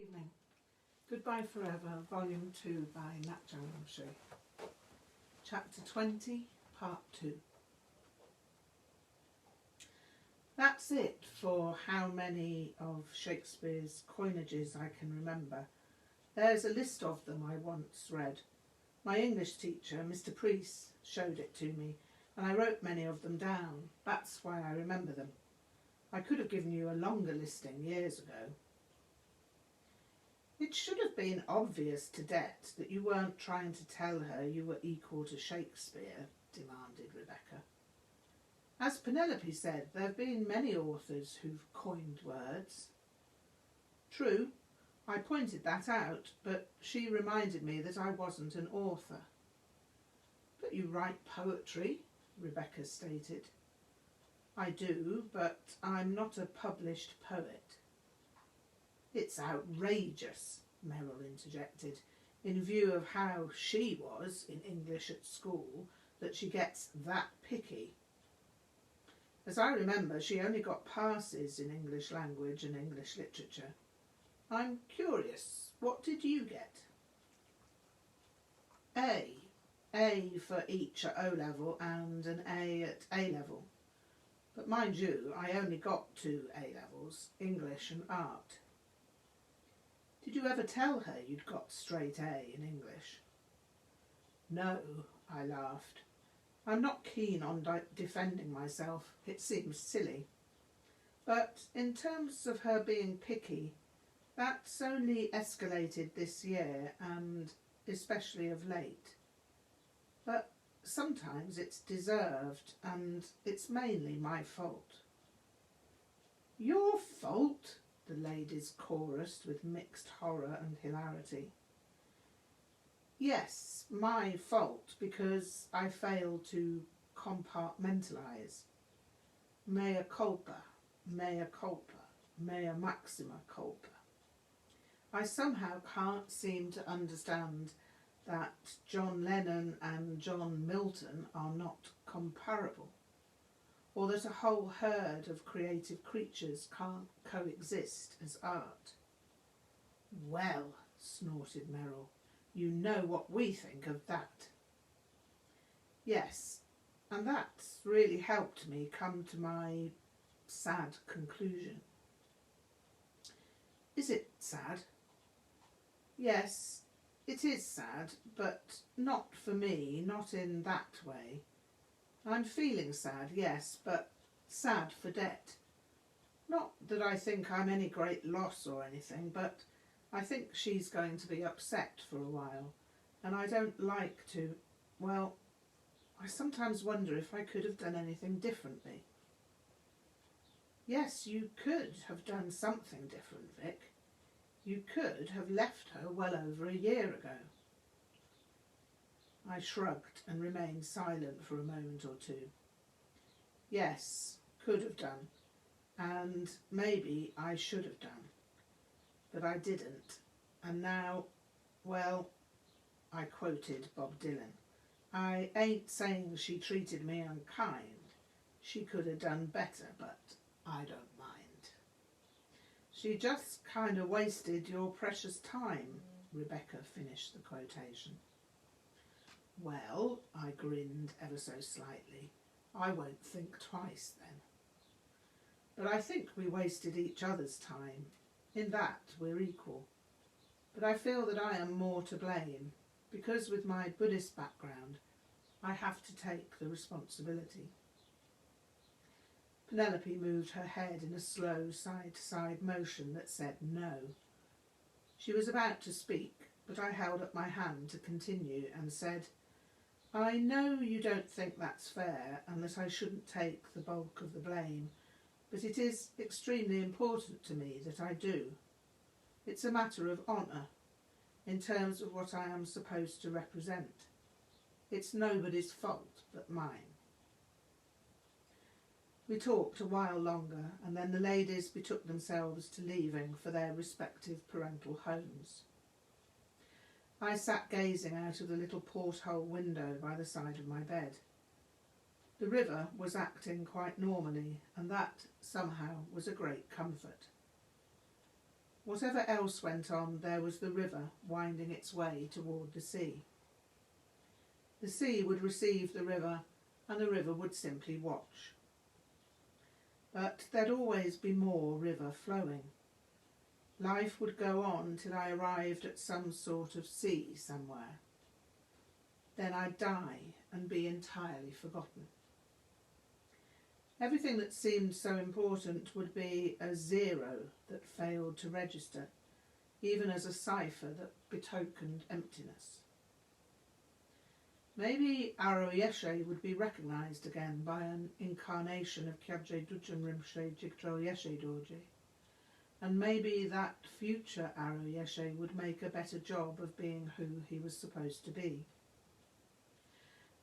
Evening. Goodbye Forever, Volume 2 by Ngak'chang Rinpoche. Chapter 20, Part 2. That's it for how many of Shakespeare's coinages I can remember. There's a list of them I once read. My English teacher, Mr. Priest, showed it to me, and I wrote many of them down. That's why I remember them. I could have given you a longer listing years ago. It should have been obvious to Det that you weren't trying to tell her you were equal to Shakespeare, demanded Rebecca. As Penelope said, there have been many authors who've coined words. True, I pointed that out, but she reminded me that I wasn't an author. But you write poetry, Rebecca stated. I do, but I'm not a published poet. It's outrageous, Merrill interjected, in view of how she was in English at school, that she gets that picky. As I remember, she only got passes in English language and English literature. I'm curious, what did you get? A. A for each at O-level and an A at A-level. But mind you, I only got 2 A-levels, English and art. Did you ever tell her you'd got straight A in English? No, I laughed. I'm not keen on defending myself. It seems silly. But in terms of her being picky, that's only escalated this year and especially of late. But sometimes it's deserved and it's mainly my fault. Your fault? The ladies chorused with mixed horror and hilarity. Yes, my fault, because I failed to compartmentalise. Mea culpa, mea culpa, mea maxima culpa. I somehow can't seem to understand that John Lennon and John Milton are not comparable, or that a whole herd of creative creatures can't coexist as art. Well, snorted Merrill, you know what we think of that. Yes, and that's really helped me come to my sad conclusion. Is it sad? Yes, it is sad, but not for me, not in that way. I'm feeling sad, yes, but sad for Det. Not that I think I'm any great loss or anything, but I think she's going to be upset for a while, and I don't like to, well, I sometimes wonder if I could have done anything differently. Yes, you could have done something different, Vic. You could have left her well over a year ago. I shrugged and remained silent for a moment or two. Yes, could have done, and maybe I should have done, but I didn't, and now, well, I quoted Bob Dylan, I ain't saying she treated me unkind. She could have done better, but I don't mind. She just kind of wasted your precious time, Rebecca finished the quotation. Well, I grinned ever so slightly, I won't think twice then. But I think we wasted each other's time. In that we're equal. But I feel that I am more to blame, because with my Buddhist background, I have to take the responsibility. Penelope moved her head in a slow side-to-side motion that said no. She was about to speak, but I held up my hand to continue and said, I know you don't think that's fair and that I shouldn't take the bulk of the blame, but it is extremely important to me that I do. It's a matter of honour, in terms of what I am supposed to represent. It's nobody's fault but mine. We talked a while longer, and then the ladies betook themselves to leaving for their respective parental homes. I sat gazing out of the little porthole window by the side of my bed. The river was acting quite normally, and that, somehow, was a great comfort. Whatever else went on, there was the river winding its way toward the sea. The sea would receive the river, and the river would simply watch. But there'd always be more river flowing. Life would go on till I arrived at some sort of sea somewhere. Then I'd die and be entirely forgotten. Everything that seemed so important would be a zero that failed to register, even as a cipher that betokened emptiness. Maybe Aro Yeshé would be recognised again by an incarnation of Kyabjé Düd'jom Rinpoche Jig'drèl Dorje, and maybe that future Aro Yeshé would make a better job of being who he was supposed to be.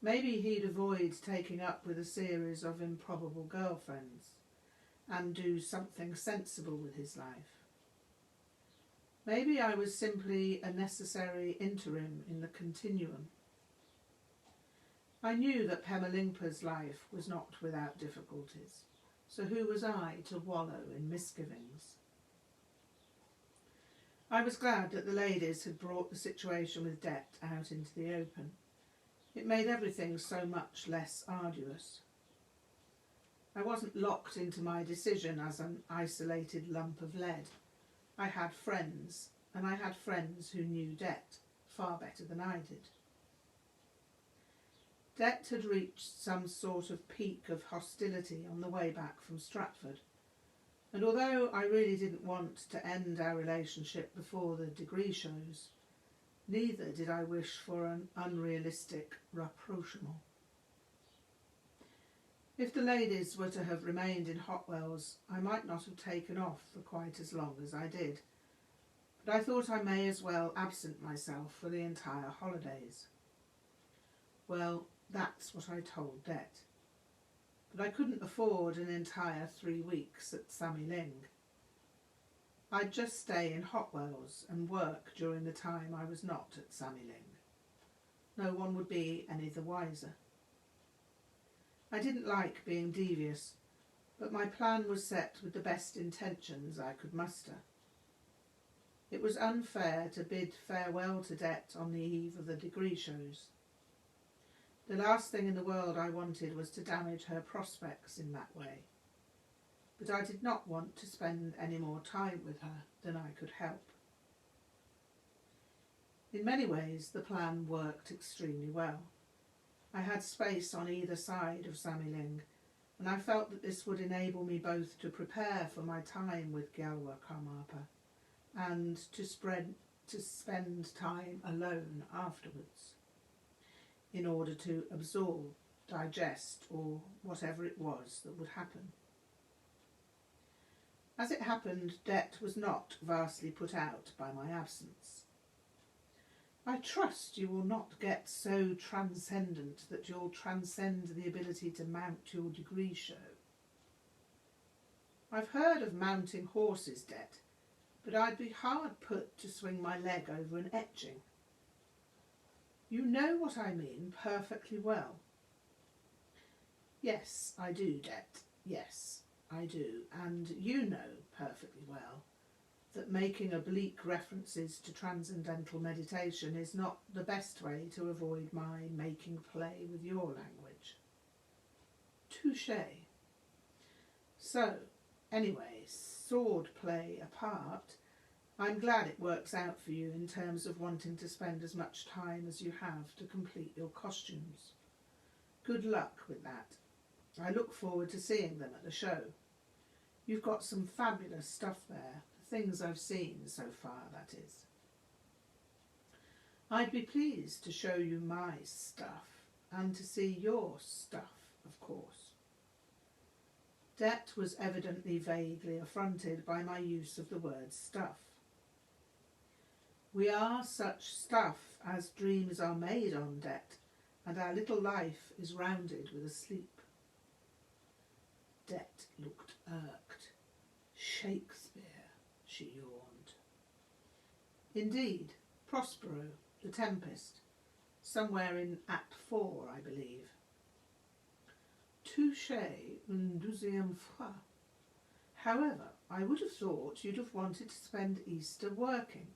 Maybe he'd avoid taking up with a series of improbable girlfriends and do something sensible with his life. Maybe I was simply a necessary interim in the continuum. I knew that Pema Lingpa's life was not without difficulties, so who was I to wallow in misgivings? I was glad that the ladies had brought the situation with Det out into the open. It made everything so much less arduous. I wasn't locked into my decision as an isolated lump of lead. I had friends, and I had friends who knew Det far better than I did. Det had reached some sort of peak of hostility on the way back from Stratford, and although I really didn't want to end our relationship before the degree shows, neither did I wish for an unrealistic rapprochement. If the ladies were to have remained in Hotwells, I might not have taken off for quite as long as I did, but I thought I may as well absent myself for the entire holidays. Well, that's what I told Det, but I couldn't afford an entire 3 weeks at Sammy Ling. I'd just stay in Hotwells and work during the time I was not at Sammy Ling. No one would be any the wiser. I didn't like being devious, but my plan was set with the best intentions I could muster. It was unfair to bid farewell to Det on the eve of the degree shows. The last thing in the world I wanted was to damage her prospects in that way, but I did not want to spend any more time with her than I could help. In many ways the plan worked extremely well. I had space on either side of Sammy Ling, and I felt that this would enable me both to prepare for my time with Gyalwa Karmapa and to spend time alone afterwards, in order to absorb, digest, or whatever it was that would happen. As it happened, Det was not vastly put out by my absence. I trust you will not get so transcendent that you'll transcend the ability to mount your degree show. I've heard of mounting horses, Det, but I'd be hard put to swing my leg over an etching. You know what I mean perfectly well. Yes, I do, Det. Yes, I do. And you know perfectly well that making oblique references to transcendental meditation is not the best way to avoid my making play with your language. Touché. So, anyway, sword play apart, I'm glad it works out for you in terms of wanting to spend as much time as you have to complete your costumes. Good luck with that. I look forward to seeing them at the show. You've got some fabulous stuff there, the things I've seen so far, that is. I'd be pleased to show you my stuff, and to see your stuff, of course. Det was evidently vaguely affronted by my use of the word stuff. We are such stuff as dreams are made on, Det, and our little life is rounded with a sleep. Det looked irked. Shakespeare, she yawned. Indeed, Prospero, the Tempest, somewhere in Act 4, I believe. Touché une deuxième fois. However, I would have thought you'd have wanted to spend Easter working.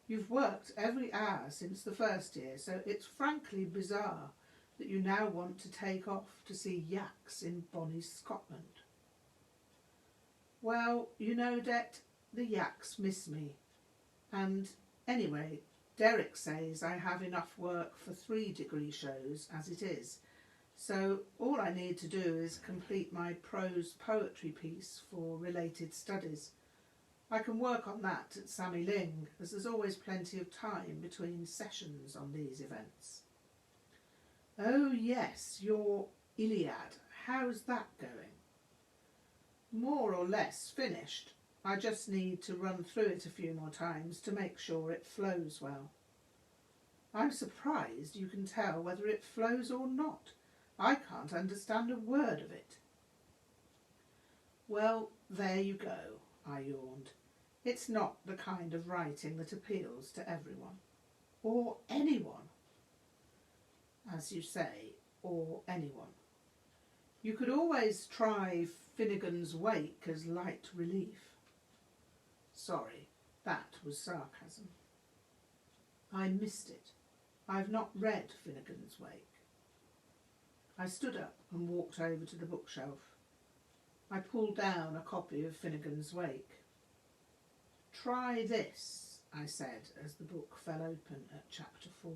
You've worked every hour since the first year, so it's frankly bizarre that you now want to take off to see yaks in bonny Scotland. Well, you know, Det, the yaks miss me. And anyway, Derek says I have enough work for 3-degree shows as it is, so all I need to do is complete my prose poetry piece for related studies. I can work on that at Sammy Ling, as there's always plenty of time between sessions on these events. Oh yes, your Iliad, how's that going? More or less finished. I just need to run through it a few more times to make sure it flows well. I'm surprised you can tell whether it flows or not. I can't understand a word of it. Well, there you go, I yawned. It's not the kind of writing that appeals to everyone. Or anyone. As you say, or anyone. You could always try Finnegan's Wake as light relief. Sorry, that was sarcasm. I missed it. I've not read Finnegan's Wake. I stood up and walked over to the bookshelf. I pulled down a copy of Finnegan's Wake. Try this, I said as the book fell open at chapter 4.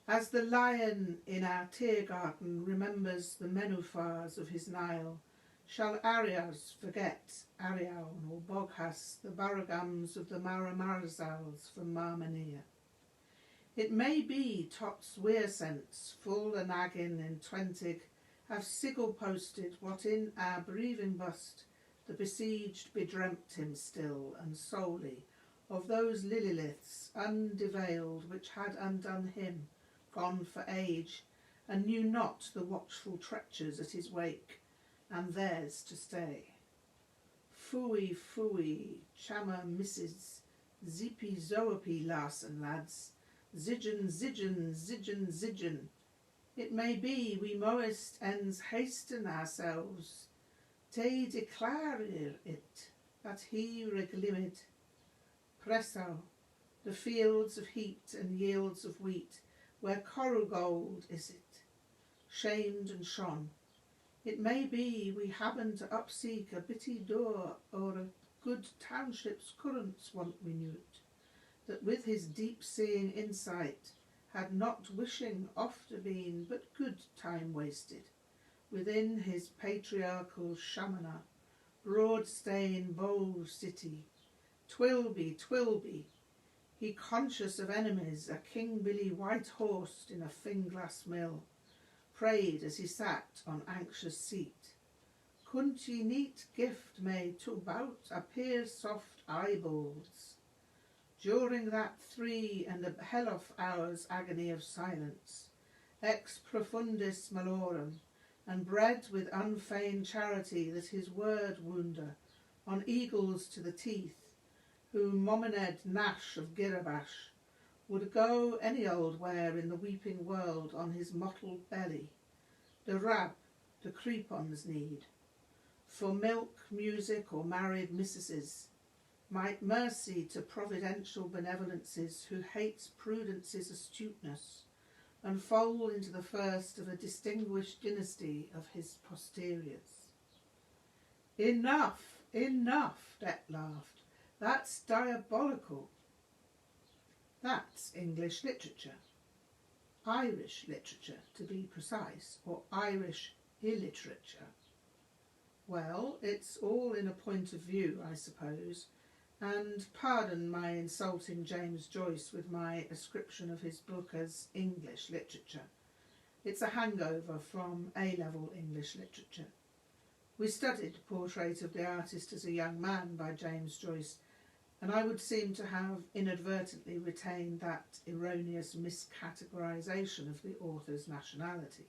As the lion in our tear garden remembers the menufars of his Nile, shall Arias forget Ariaun or Boghas, the Baragams of the Maramarzals from Marmania? It may be Tots Weersents, full and agin in Twentig, have sigil posted what in our breathing bust the besieged bedreamt him still and solely of those lilyliths undeveiled which had undone him, gone for age, and knew not the watchful treachers at his wake, and theirs to stay. Phooey, phooey, chammer misses, zippy zoopy larsen lads, zidgen, zidgen, zidgen, zidgen. It may be we most ends hasten ourselves, te declare it, that he reglimid. Presso, the fields of heat and yields of wheat, where coral gold is it, shamed and shone. It may be we happen to upseek a bitty door or a good township's currents want we knew it, that with his deep-seeing insight had not wishing ofter been but good time wasted, within his patriarchal shamana, broad-stain bold city, Twilby, Twilby, he conscious of enemies, a King Billy white-horsed in a Finglass mill, prayed as he sat on anxious seat. Couldn't ye neat gift made to bout appear soft eyeballs? During that 3 and a hell of hours agony of silence, ex profundis malorum, and bred with unfeigned charity that his word wounder, on eagles to the teeth, who Momined Nash of Girabash would go any old where in the weeping world on his mottled belly, the rab, the creep-on's need, for milk, music, or married mistresses, might mercy to providential benevolences who hates prudence's astuteness, and fall into the first of a distinguished dynasty of his posteriors. Enough, enough, Det laughed. That's diabolical. That's English literature. Irish literature, to be precise, or Irish illiterature. Well, it's all in a point of view, I suppose, and pardon my insulting James Joyce with my ascription of his book as English literature. It's a hangover from A-level English literature. We studied Portrait of the Artist as a Young Man by James Joyce, and I would seem to have inadvertently retained that erroneous miscategorisation of the author's nationality.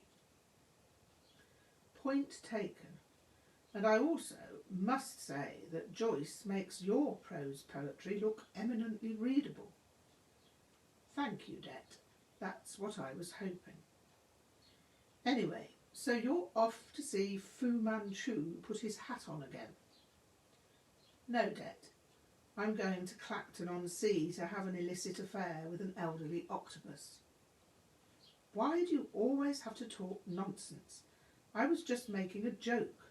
Point taken. And I also must say that Joyce makes your prose poetry look eminently readable. Thank you, Det. That's what I was hoping. Anyway, So you're off to see Fu Manchu put his hat on again? No, Det. I'm going to Clacton-on-Sea to have an illicit affair with an elderly octopus. Why do you always have to talk nonsense? I was just making a joke.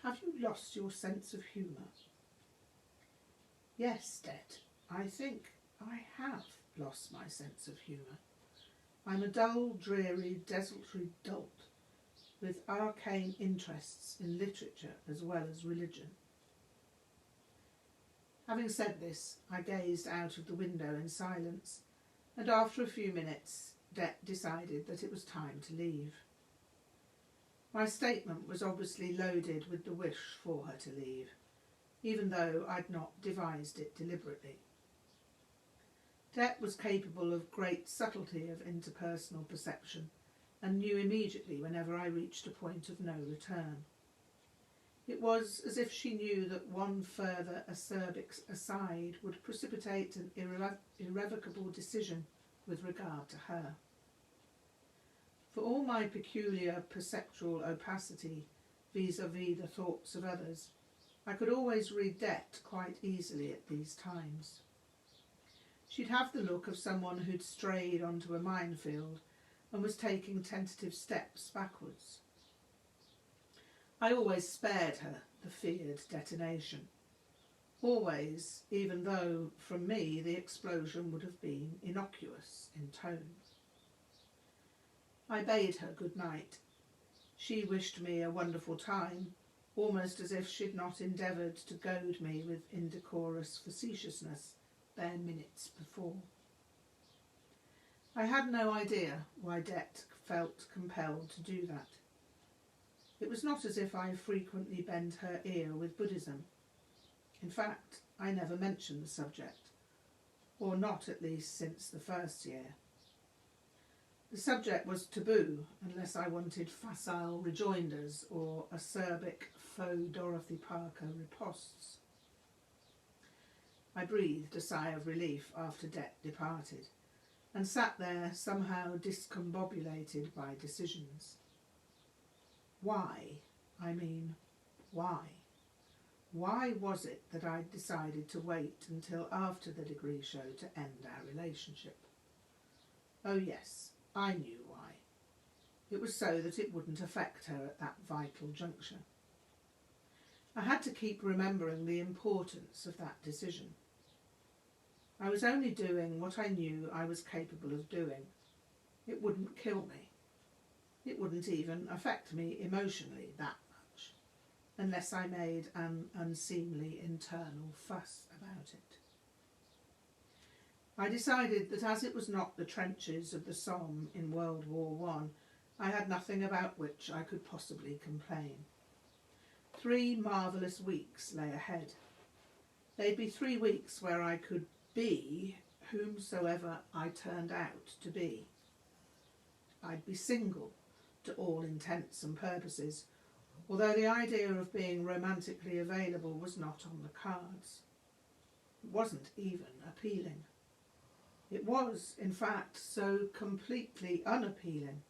Have you lost your sense of humour? Yes, Det, I think I have lost my sense of humour. I'm a dull, dreary, desultory dolt with arcane interests in literature as well as religion. Having said this, I gazed out of the window in silence, and after a few minutes, Det decided that it was time to leave. My statement was obviously loaded with the wish for her to leave, even though I'd not devised it deliberately. Det was capable of great subtlety of interpersonal perception, and knew immediately whenever I reached a point of no return. It was as if she knew that one further acerbic aside would precipitate an irrevocable decision with regard to her. For all my peculiar perceptual opacity vis-à-vis the thoughts of others, I could always read Det quite easily at these times. She'd have the look of someone who'd strayed onto a minefield and was taking tentative steps backwards. I always spared her the feared detonation. Always, even though, from me, the explosion would have been innocuous in tone. I bade her good night. She wished me a wonderful time, almost as if she'd not endeavoured to goad me with indecorous facetiousness bare minutes before. I had no idea why Det felt compelled to do that. It was not as if I frequently bent her ear with Buddhism. In fact, I never mentioned the subject, or not at least since the first year. The subject was taboo unless I wanted facile rejoinders or acerbic faux Dorothy Parker ripostes. I breathed a sigh of relief after Det departed, and sat there somehow discombobulated by decisions. Why? Why? Why was it that I'd decided to wait until after the degree show to end our relationship? Oh yes, I knew why. It was so that it wouldn't affect her at that vital juncture. I had to keep remembering the importance of that decision. I was only doing what I knew I was capable of doing. It wouldn't kill me. It wouldn't even affect me emotionally that much, unless I made an unseemly internal fuss about it. I decided that as it was not the trenches of the Somme in World War I had nothing about which I could possibly complain. 3 marvellous weeks lay ahead. They'd be 3 weeks where I could be whomsoever I turned out to be. I'd be single, to all intents and purposes, although the idea of being romantically available was not on the cards. It wasn't even appealing. It was, in fact, so completely unappealing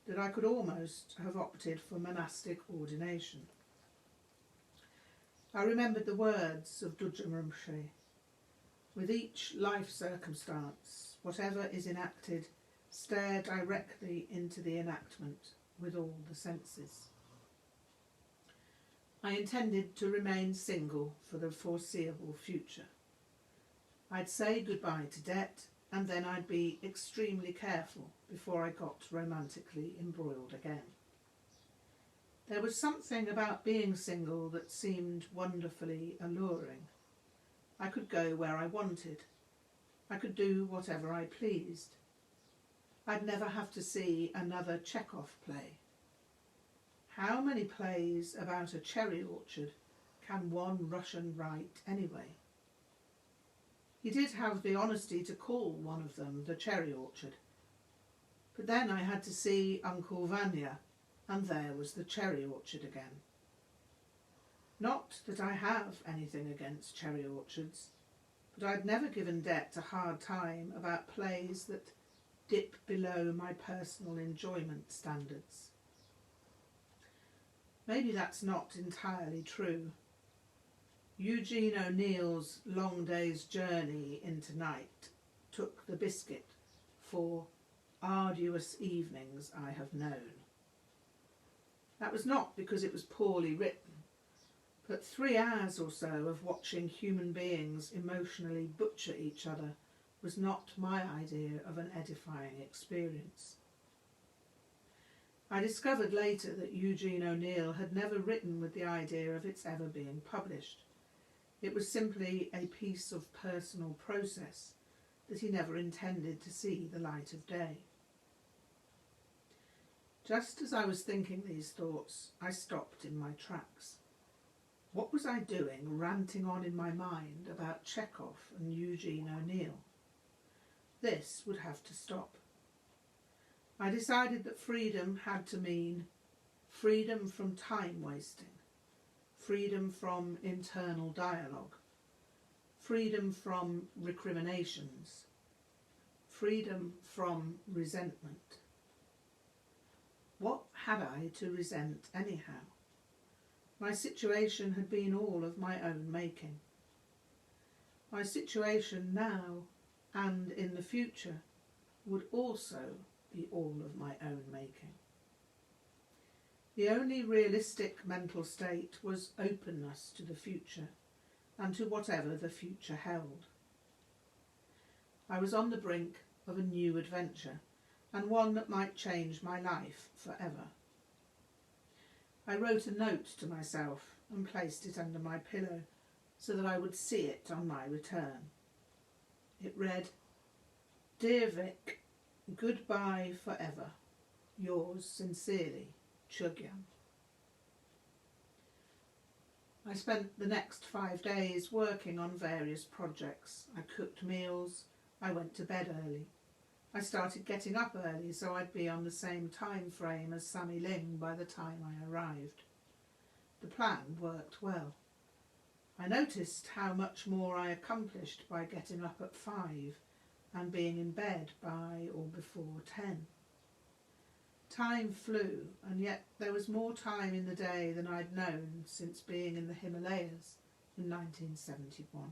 that I could almost have opted for monastic ordination. I remembered the words of Düd'jom Rinpoche. With each life circumstance, whatever is enacted, stare directly into the enactment with all the senses. I intended to remain single for the foreseeable future. I'd say goodbye to Det, and then I'd be extremely careful before I got romantically embroiled again. There was something about being single that seemed wonderfully alluring. I could go where I wanted. I could do whatever I pleased. I'd never have to see another Chekhov play. How many plays about a cherry orchard can one Russian write anyway? He did have the honesty to call one of them the cherry orchard. But then I had to see Uncle Vanya, and there was the cherry orchard again. Not that I have anything against cherry orchards, but I'd never given Det a hard time about plays that dip below my personal enjoyment standards. Maybe that's not entirely true. Eugene O'Neill's long day's journey into night took the biscuit for arduous evenings I have known. That was not because it was poorly written, but 3 hours or so of watching human beings emotionally butcher each other was not my idea of an edifying experience. I discovered later that Eugene O'Neill had never written with the idea of its ever being published. It was simply a piece of personal process that he never intended to see the light of day. Just as I was thinking these thoughts, I stopped in my tracks. What was I doing ranting on in my mind about Chekhov and Eugene O'Neill? This would have to stop. I decided that freedom had to mean freedom from time wasting, freedom from internal dialogue, freedom from recriminations, freedom from resentment. What had I to resent anyhow? My situation had been all of my own making. My situation now and in the future would also be all of my own making. The only realistic mental state was openness to the future and to whatever the future held. I was on the brink of a new adventure, and one that might change my life forever. I wrote a note to myself and placed it under my pillow so that I would see it on my return. It read, "Dear Vic, goodbye forever. Yours sincerely, Chögyam." I spent the next 5 days working on various projects. I cooked meals, I went to bed early. I started getting up early so I'd be on the same time frame as Sammy Ling by the time I arrived. The plan worked well. I noticed how much more I accomplished by getting up at 5 and being in bed by or before 10. Time flew, and yet there was more time in the day than I'd known since being in the Himalayas in 1971.